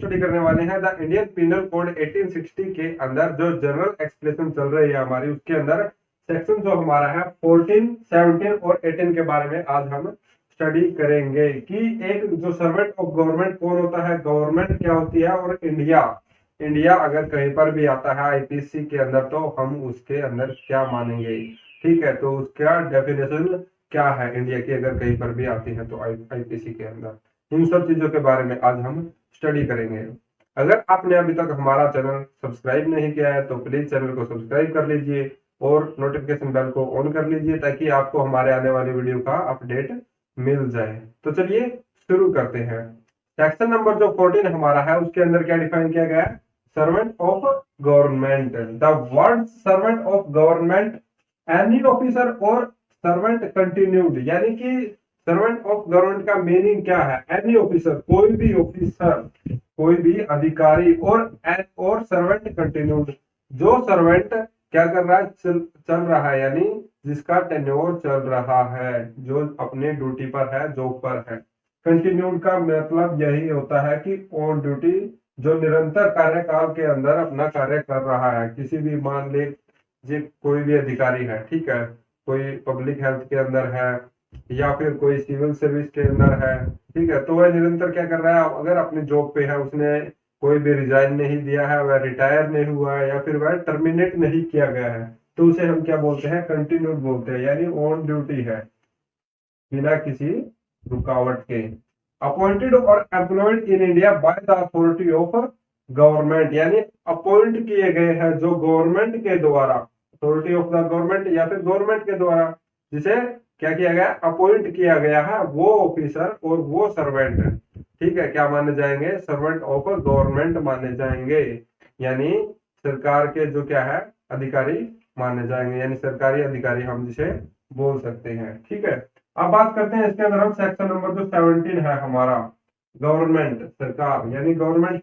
Study करने वाले हैं द इंडियन पिनल कोड 1860 के अंदर जो जनरल एक्सप्रेशन चल रही है हमारी, उसके अंदर सेक्शन जो हमारा है 14, 17 और 18 के बारे में आज हम स्टडी करेंगे कि एक जो सर्वेंट ऑफ गवर्नमेंट कौन होता है, गवर्नमेंट क्या होती है, और इंडिया अगर कहीं पर भी आता है आईपीसी के अंदर तो हम उसके अंदर क्या मानेंगे। ठीक है, तो उसका डेफिनेशन क्या है इंडिया की अगर कहीं पर भी आती है तो आईपीसी के अंदर, इन सब चीजों के बारे में आज हम स्टडी करेंगे। अगर आपने अभी तक हमारा चैनल सब्सक्राइब नहीं किया है तो प्लीज चैनल को सब्सक्राइब कर लीजिए और नोटिफिकेशन बेल को ऑन कर लीजिए ताकि आपको हमारे आने वाली वीडियो का अपडेट मिल जाए। तो चलिए शुरू करते हैं। सेक्शन नंबर जो 14 हमारा है उसके अंदर क्या डिफाइन किया गया है, servant of government. The word servant of government any officer और सर्वेंट कंटिन्यूड, यानी कि सर्वेंट ऑफ गवर्नमेंट का मीनिंग क्या है, एनी ऑफिसर, कोई भी ऑफिसर, कोई भी अधिकारी, और सर्वेंट कंटिन्यूड, जो सर्वेंट क्या कर रहा है, चल रहा है, यानी जिसका टेन्योर चल रहा है, जो अपने ड्यूटी पर है, जॉब पर है। कंटिन्यूड का मतलब यही होता है कि ऑन ड्यूटी, जो निरंतर कार्यकाल के अंदर अपना कार्य कर रहा है। किसी भी, मान ले जी कोई भी अधिकारी है, ठीक है, कोई पब्लिक हेल्थ के अंदर है या फिर कोई सिविल सर्विस के अंदर है, ठीक है, तो वह निरंतर क्या कर रहा है, अगर अपनी जॉब पे है, उसने कोई भी रिजाइन नहीं दिया है, वह रिटायर नहीं हुआ है या फिर वह टर्मिनेट नहीं किया गया है, तो उसे हम क्या बोलते हैं, कंटिन्यूड बोलते हैं, यानी ऑन ड्यूटी है बिना किसी रुकावट के। अपॉइंटेड और employed in India by the authority of government, यानी अपॉइंट किए गए हैं जो गवर्नमेंट के द्वारा, अथॉरिटी ऑफ द गवर्नमेंट या फिर गवर्नमेंट के द्वारा जिसे क्या किया गया, अपॉइंट किया गया है, वो ऑफिसर और वो सर्वेंट, ठीक है, क्या माने जाएंगे, सर्वेंट ऑफ गवर्नमेंट माने जाएंगे, यानी सरकार के जो क्या है, अधिकारी माने जाएंगे, यानी सरकारी अधिकारी हम जिसे बोल सकते हैं। ठीक है, अब बात करते हैं इसके अंदर हम सेक्शन नंबर जो 17 है हमारा, गवर्नमेंट, सरकार, यानी गवर्नमेंट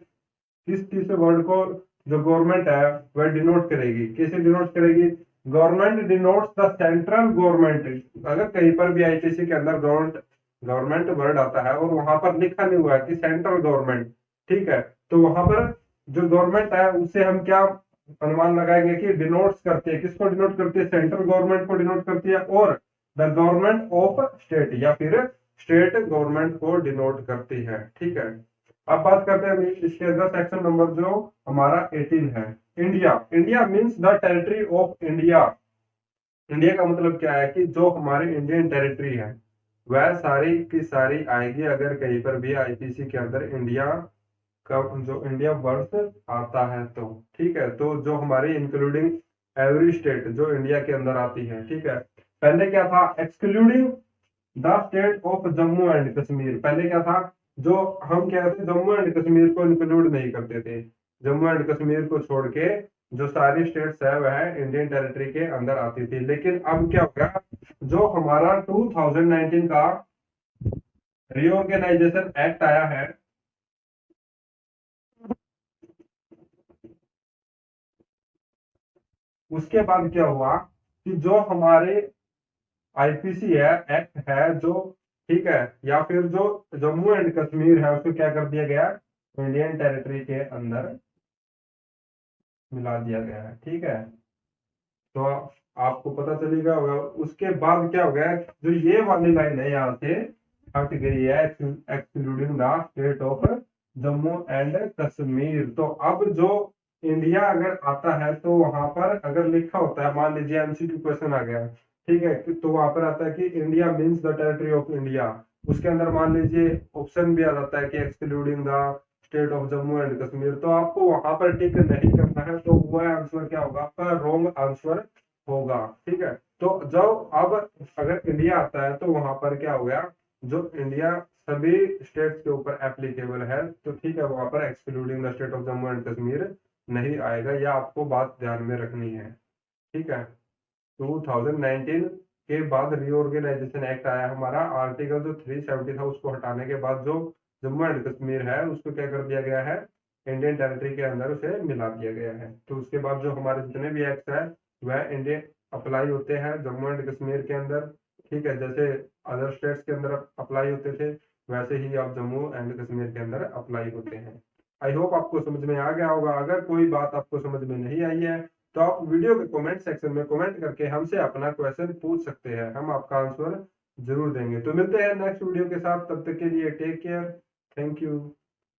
किस वर्ड को, जो गवर्नमेंट है वह डिनोट करेगी, कैसे डिनोट करेगी, government denotes the central government. अगर कहीं पर भी आईपीसी के अंदर गवर्नमेंट वर्ड आता है और वहां पर लिखा नहीं हुआ है कि सेंट्रल गवर्नमेंट, ठीक है, तो वहां पर जो गवर्नमेंट है उससे हम क्या अनुमान लगाएंगे कि डिनोट्स करती है, किसको डिनोट करती है, सेंट्रल गवर्नमेंट को डिनोट करती है, और द गवर्नमेंट ऑफ स्टेट या फिर स्टेट गवर्नमेंट को डिनोट करती है। ठीक है, अब बात करते हैं इसके अंदर सेक्शन नंबर जो हमारा 18 है, India. India means the territory of India. India का मतलब क्या है कि जो हमारी इंडियन टेरिटरी है वह सारी की सारी आएगी अगर कहीं पर भी आईपीसी के अंदर इंडिया का जो इंडिया वर्ड आता है तो। ठीक है, तो जो हमारी इंक्लूडिंग एवरी स्टेट जो इंडिया के अंदर आती है, ठीक है, पहले क्या था, excluding the state of Jammu and Kashmir. पहले क्या था, जो हम क्या थे, जम्मू एंड कश्मीर को इंक्लूड नहीं करते थे, जम्मू एंड कश्मीर को छोड़ के जो सारी स्टेट्स है वह इंडियन टेरिटरी के अंदर आती थी। लेकिन अब क्या हो गया, जो हमारा 2019 का रीऑर्गेनाइजेशन एक्ट आया है, उसके बाद क्या हुआ कि जो हमारे आईपीसी है, एक्ट है जो, ठीक है, या फिर जो जम्मू एंड कश्मीर है उसको क्या कर दिया गया, इंडियन टेरिटरी के अंदर मिला दिया गया है। ठीक है, तो आपको पता चलेगा होगा। उसके बाद क्या हो गया, जो ये वाली लाइन है यहाँ से हट गई है, excluding the state of Jammu and Kashmir. तो अब जो इंडिया अगर आता है तो वहां पर अगर लिखा होता है, मान लीजिए एमसीक्यू क्वेश्चन आ गया, ठीक है, तो वहां पर आता है कि India means the territory of India, उसके अंदर मान लीजिए ऑप्शन भी आ जाता है कि excluding the state of Jammu and Kashmir, तो आपको वहां पर टिक नहीं करना है, तो वह आंसर क्या होगा, आपका रॉन्ग आंसर होगा। ठीक है, तो जब अब अगर इंडिया आता है तो वहां पर क्या हो गया, जो इंडिया सभी स्टेट्स के ऊपर एप्लीकेबल है, तो ठीक है, वहां पर excluding the state of Jammu and Kashmir नहीं आएगा, या आपको बात ध्यान में रखनी है। ठीक है, 2019 के बाद रीऑर्गेनाइजेशन एक्ट आया हमारा, आर्टिकल जो 370 था उसको हटाने के बाद जो जम्मू एंड कश्मीर है उसको क्या कर दिया गया है, इंडियन टेरिटरी के अंदर उसे मिला दिया गया है। तो उसके बाद जो हमारे जितने भी एक्ट है वह इंडियन अप्लाई होते हैं जम्मू एंड कश्मीर के अंदर। ठीक है, जैसे अदर स्टेट्स के अंदर अप्लाई होते थे वैसे ही अब जम्मू एंड कश्मीर के अंदर अप्लाई होते हैं। आई होप आपको समझ में आ गया होगा। अगर कोई बात आपको समझ में नहीं आई है तो आप वीडियो के कमेंट सेक्शन में कमेंट करके हमसे अपना क्वेश्चन पूछ सकते हैं, हम आपका आंसर जरूर देंगे। तो मिलते हैं नेक्स्ट वीडियो के साथ, तब तक के लिए टेक केयर, थैंक यू।